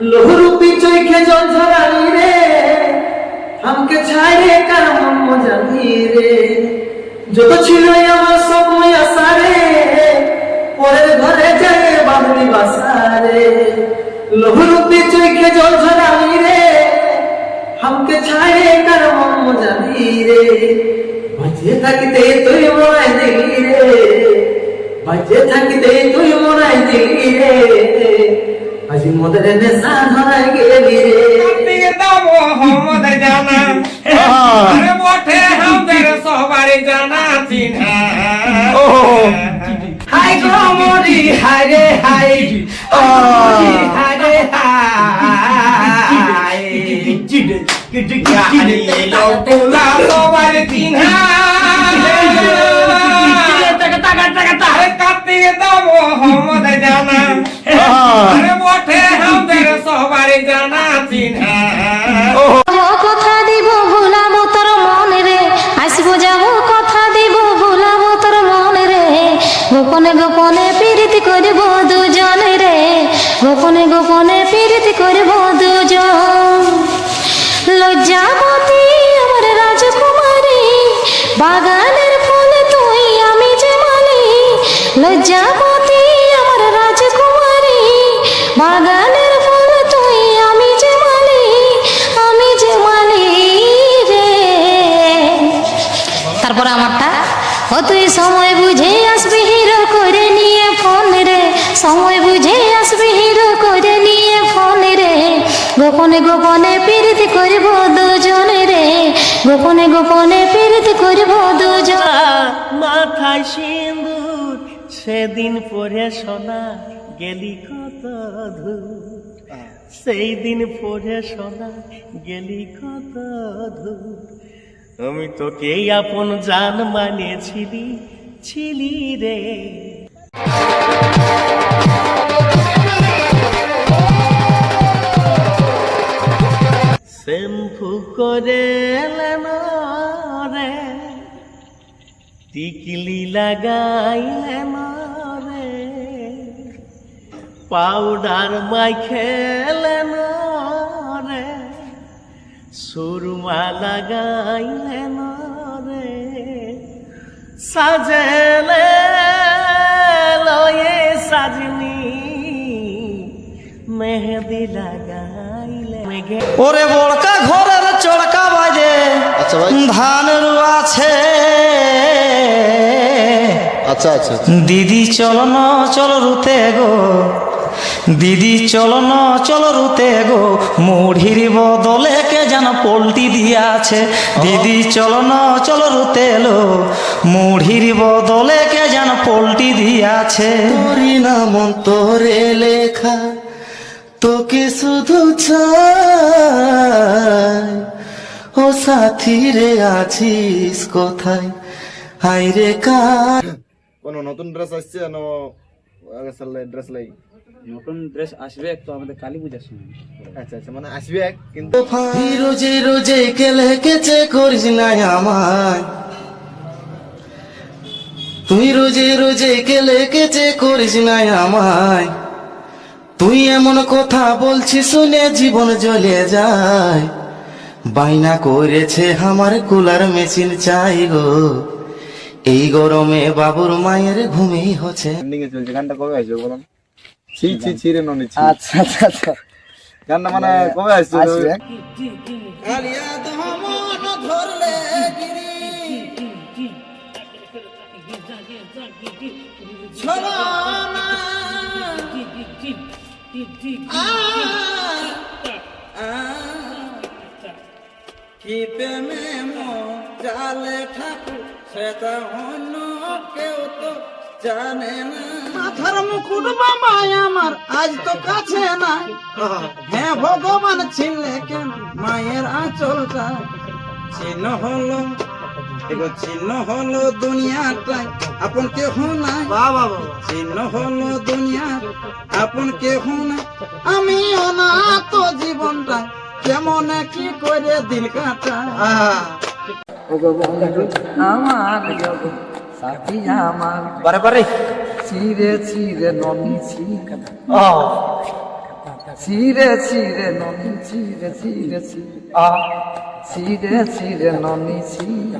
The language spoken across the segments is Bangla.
লোহরূপী চোখে জল ঝরানি রে, আমাকে ছাড়ে কার মন জানি রে। যত ছিল আমার সময় আশা রে, পরের ঘরে যায় বাবুলি বাসা রে। লোহরূপী চোখে জল ঝরানি রে, আমাকে ছাড়ে কার মন জানি রে। বাঁচে থাকিতে তুই মরাই দিলি রে, বাঁচে থাকিতে তুই মরাই দিলি রে। আজি মদের নেশা ধরাই গেলি রে। মোহাম্মদ জানা আরে মোটে আমাদের সবারই জানা চিনা। হাই গো মরি হাই রে হাই, ও হাই রে হাই। লোকগুলা সবার চিনা, কাটিয়ে দাও মোহাম্মদ জানা আরে মোটে আমাদের সবারই জানা চিনা। কথা দিব ভুলাবো তোর মনে রে, আসবো যাবো কথা দিব ভুলাবো তোর মনে রে। গোপনে গোপনে প্রীতি করব দুজনে রে, গোপনে গোপনে প্রীতি করব দুজন। লজ্জাবতী আমার রাজকুমারী, বাগানের ফুল তুই আমি যে মালি। লজ্জাবতী আমার রাজকুমারী, বাগানের ফুল তুই আমি যে মালি, আমি যে মালি রে। তারপর আমারটা, ও তুই সময় বুঝে আসবি হিরো করে নিয়ে ফোন রে, সময় বুঝে আসবি হিরো করে নিয়ে ফোন রে। গোপনে গোপনে প্রীতি করব দুজনে রে, গোপনে গোপনে প্রীতি করব দুজন। মাথায় সিঁদুর সেদিন পরে সোনা গেলি কত দূর, সেই দিন পরে সোনা গেলি কত দূর। আমি তোকে আপন জান মানেছিলি ছিলি রে। শ্যাম্পু করে রে, টিকলি লাগাইলেন রে, পাউডার মাইখেলেন রে, সুরমা লাগাইলেন রে, সাজেলে লয়ে সাজনি মেহেদি লাগাইলে। ওরে বড়কা ঘরের চড়কা বাজে ধান রুয়াছে। আচ্ছা আচ্ছা দিদি চল না চল রুতে গো, দিদি চল না চল রুতে গো, মুড়ির বদলে কে যেন পোল্টি দিয়াছে। দিদি চল না চল রুতে লো, মুড়ির বদলে কে যেন পোল্টি দিয়াছে। তোরি নাম তোরে লেখা, তোকে শুধু চাই। ও সাথী রে আছিস কোথায়, হাই রে কার। কোন নতুন ড্রেস আসছে না আগে সালে ড্রেস লাই? নতুন ড্রেস আসবে তো আমাদের কালী পূজার সময়। আচ্ছা আচ্ছা, মানে আসবে কিন্তু রোজে রোজে কেলে কেচে করিস না আমায়, তুই রোজে রোজে কেলে কেচে করিস না আমায়। তুই এমন কথা বলছিস শুনে জীবন জ্বলে যায়। বাইনা করেছে আমার কুলার মেশিন চাই গো, এই গরমে বাবুর মায়ের ঘুমেই হচ্ছে। এন্ডিং এ চলছে গানটা, কবে আসবে বলুন? ছি ছি ছি রে ননি ছি। আচ্ছা আচ্ছা আচ্ছা, গানটা মানে কবে আসছে? কালিয়া দমন ধরলে গিরি, ছড়া না কি প্রেমে জালে ঠাকুর, সেটা অন্য কেউ তো জানে না। মাথার মুকুট বাবাই আমার আজ তো কাছে না, হ্যাঁ ভগবান ছিলে কেন মায়ের আঁচলটা। চিহ্ন হলো চিহ্ন হলো দুনিয়াটাই আপন কেহ নাই, চিহ্ন হলো দুনিয়া আপন কেহ নাই। আমি অনাথ জীবনটা কেমন কি করে দিল কাটা। আমার সাথী আমার বারে বারে চিরে চিরে ননি ছি। ছিঁড়ে ছিঁড়ে ননি ছিঁড়ে ছিঁড়ে ছিঁড়ে ছিঁড়ে ছিঁড়ে ননি ছিঁড়ে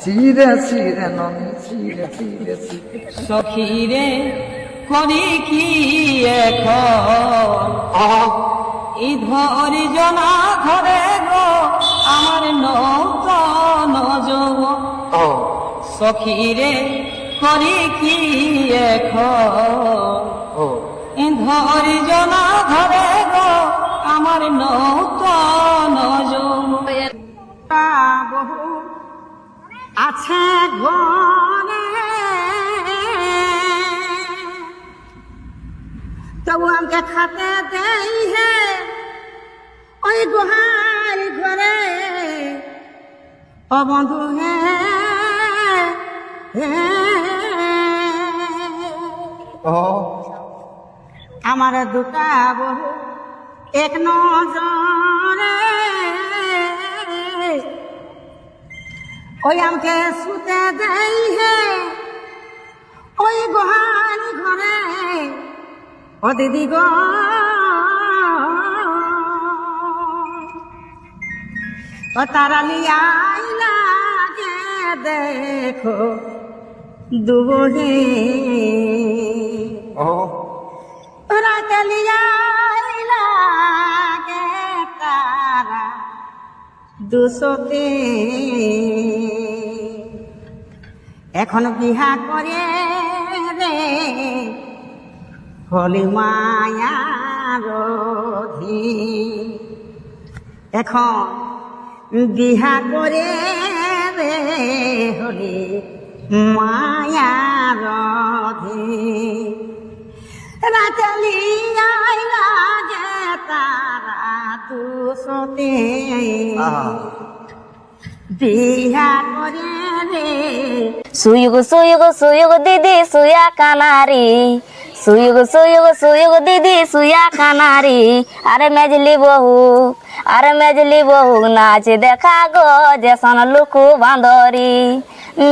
ছিঁড়ে ছিঁড়ে ননি ছিঁড়ে ছিঁড়ে ছিঁড়ে সখীরে করি কি এখন এই ধরি জনা ধরে গো আমার নৌতন যৌবন সখীরে করি কি এখন এই ধরি জনা ধরে গো আমার নৌতন যৌবন বহু আছে ঘরে তবু আমাকে খাতে দেই হে ওই গুহার ঘরে ও বন্ধু হে আমার দুটা বহু এক নজরে ওই আমাকে শুতে দেই হে ওই গুহার ঘরে ও দিদি গো ও তারালি আইলা গে দেখো দুবহে রাতালি আইলা গে তারা দুশোতে এখন বিহা করে রে হলি মায়ার এখন বিহা করে রে হলি মায়ার রাতালি আইলা গে তারা দুশোতে বিহা করে রে সুয়োগ সুয়োগ সুয়োগ দিদি সুয়া কানারি সুয়োগ সুয়োগ সুয়োগ দিদি সুয়া কানারি আরে মেজলি বহু নাচ দেখা গো যেসন লুকু বাঁদরি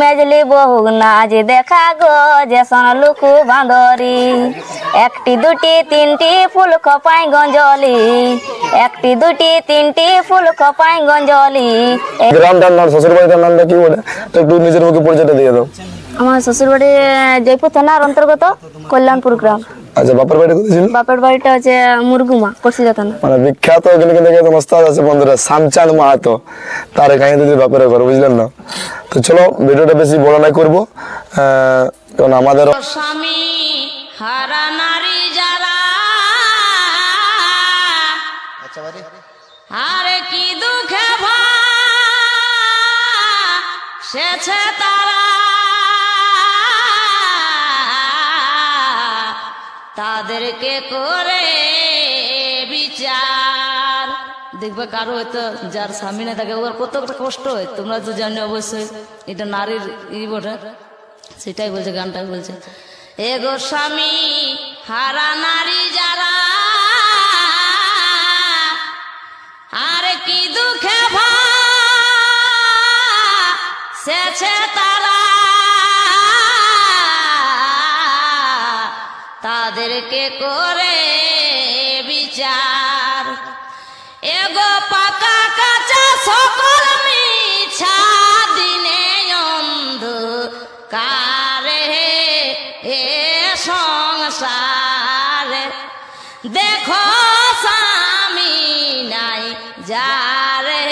মেজলি বহু নাচ দেখা গো যেসন লুকু বাঁদরি একটি দুটি তিনটি ফুল খপাই গঞ্জলি একটি দুটি তিনটি ফুল খপাই গঞ্জলি গ্রামটার নাম শ্বশুর বাড়িটার নামটা কি বলে তো একটু নিজের মুখে পরিচয়টা দিয়ে দাও। আমার শ্বশুর বাড়ি জয়পুর থানার অন্তর্গত কল্যাণপুর গ্রাম। আচ্ছা বাপের বাড়ি কোথায় ছিল? বাপের বাড়িটা হচ্ছে মুরগুমা কর্সিদা থানা। মানে বিখ্যাত কিন্তু ওস্তাদ আছে বন্ধুরা শ্যামচাঁদ মাহাতো, তার কাহিনী দিদি বাপের ঘর, বুঝলেন না? তো চলো ভিডিওটা বেশি বড় না করবো, কারণ আমাদের স্বামী হারা নারী যারা আরে কি দুঃখে ভাসেছে তারা তাদেরকে করে বিচার দেখবে কারো হয়তো যার স্বামী না থাকে ওর কত কষ্ট হয় তোমরা তো জানো অবশ্যই, এটা নারীর বটে, সেটাই বলছে গানটা বলছে এগো স্বামী হারা নারী যারা আরে কি দুঃখে ভাসেছে তারা তাদেরকে করে বিচার এগো পাকা কাঁচা সকল মিছা দিনে অন্ধকারে এ সংসারে দেখো স্বামী নাই যারে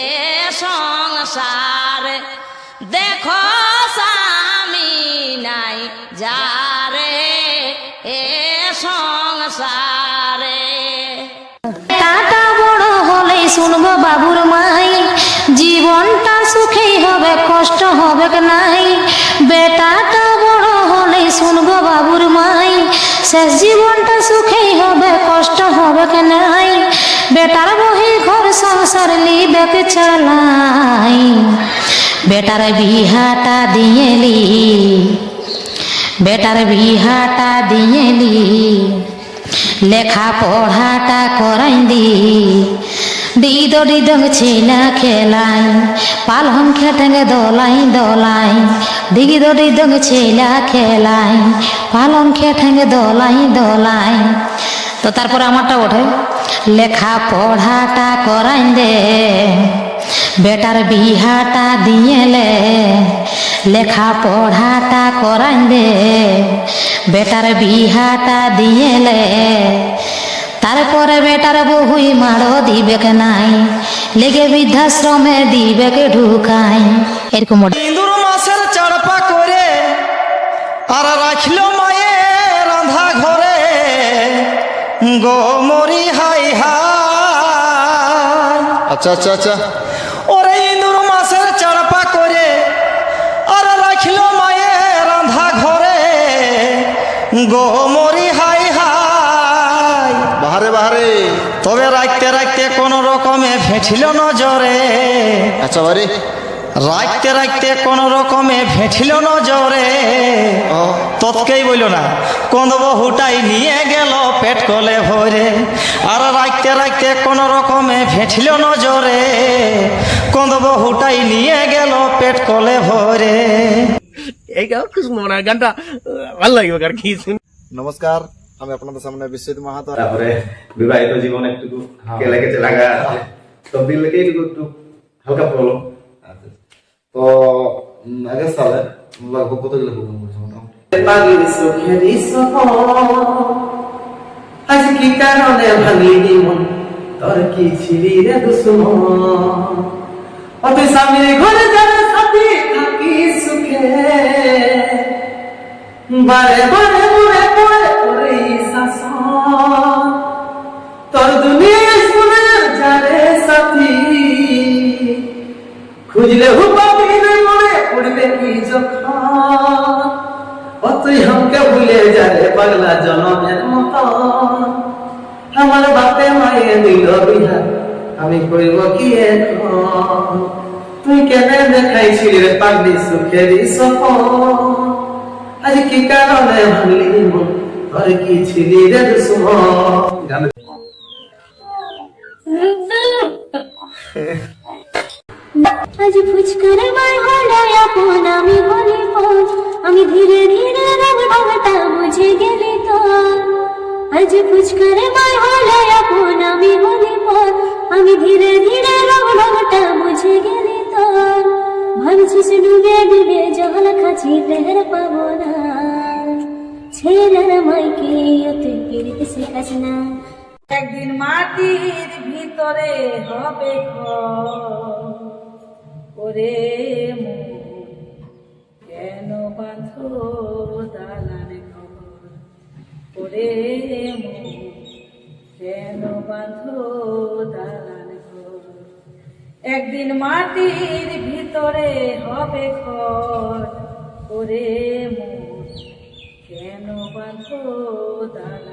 এ সংসারে দেখো স্বামী নাই যারে এ সংসারে টাকা বড় হলে শুনবো বাবুর মাই জীবনটা সুখেই হবে কষ্ট হবে নাই বেটাটা বড় হলে শুনবো বাবুর মাই শেষ জীবনটা সুখেই হবে কষ্ট হবে নাই বেটার বহি ঘর সংসার লিবেকে চালাই বেটার বিহাটা দিয়েলি বেটার বিহাটা দিয়েলি লেখা পড়াটা করাই ডিদং ছেলা খেলাই পালং খেটেঙ্গে দলাই দলাই দিগি দড়ি দঙ্গে ছেলা খেলাই পালং খেয়ে ঠেঙ্গে দলাই দলাই। তো তারপরে আমারটা ওঠে, লেখা পড়াটা করাই দে বেটার বিহাটা দিয়েলে, লেখা পড়াটা করাই দে বেটার বিহাটা দিয়েলে, তারপরে বেটার বহুই মারো দিবেক নাই, লেগে বৃদ্ধাশ্রমে দিবেক ঢুকাই। এরকম ইন্দুর মাছের চাড়পা করে আর রাখিল মায়ের রাধা ঘরে, গো মরি হাই হাই। আচ্ছা আচ্ছা আচ্ছা, ওরে ইন্দুর মাছের চাড়পা করে আর রাখিল মায়ের রাধা ঘরে, গো মরি হাই হাই। বাহারে বাহারে। তবে রাখতে রাখতে কোন রকমে ফেঁচিল নজরে, আচ্ছা বাড়ি। রাখতে রাখতে কোন রকমে ফেঁচিল নজরে, তৎকেই বইল না কোন বহুটাই নিয়ে গেল পেট কলে ভরে। আর রাখতে রাখতে কোন রকমে ফেঁচিল নজরে, কোন বহুটাই নিয়ে গেল পেট কলে ভরে। এই খুব মনে হয় গানটা ভালো লাগবে আর কি। নমস্কার, আমি আপনাদের সামনে বিশ্বজিৎ মাহাতো। তারপরে বিবাহিত জীবন একটু কেলে কেটে লাগা আছে, তো দিলকে একটু হালকা প্রবলেম। তো আগে সালে লাগবো কতগুলো প্রোগ্রাম করেছে মোটামুটি? পাগলি সুখেরি সপন, আজ কি কারণে ভাঙলি মন, তোর কি ছিলি রে দুশ্মন। অতি স্বামীর ঘরে যারা সাথী থাকি সুখে, বারে বারে মুড়ে পড়ে পড়ে শাসন। তোর দুনিয়া শুনে যারে সাথী, খুঁজলে হুপাবি রে মনে পড়বে কি যখন। ও তুই हमके ভুলে যারে পাগলা জনমের মতন। আমার বাপে মায়ে দিল বিহা, আমি কইব কি এখন। তুই কেনে দেখাইছিলি রে পাগলি সুখেরি সপন, আজ কি কারণে ভাঙলি মন, তোর কি ছিলি রে দুশ্মন। আজ ফুচকার মার হলায় আপন আমি বলি পথ, আমি ধীরে ধীরে রঙটা বুঝে গেলি তো। আজ ফুচকার মার হলায় আপন আমি বলি পথ, আমি ধীরে ধীরে রঙটা বুঝে গেলি তো। ভাবছিস ডুবে ডুবে জল খাচ্ছি টের পাবো না, ছেলের মাইকে তুই পিড়িতে শেখাস না। একদিন মাটির ভিতরে হবে ঘর, ওরে মন কেন বাঁধো দালান ঘর, ওরে মন কেন বাঁধো দালান ঘর। একদিন মাটির ভিতরে হবে ঘর, ওরে মন কেন বাঁধো দালান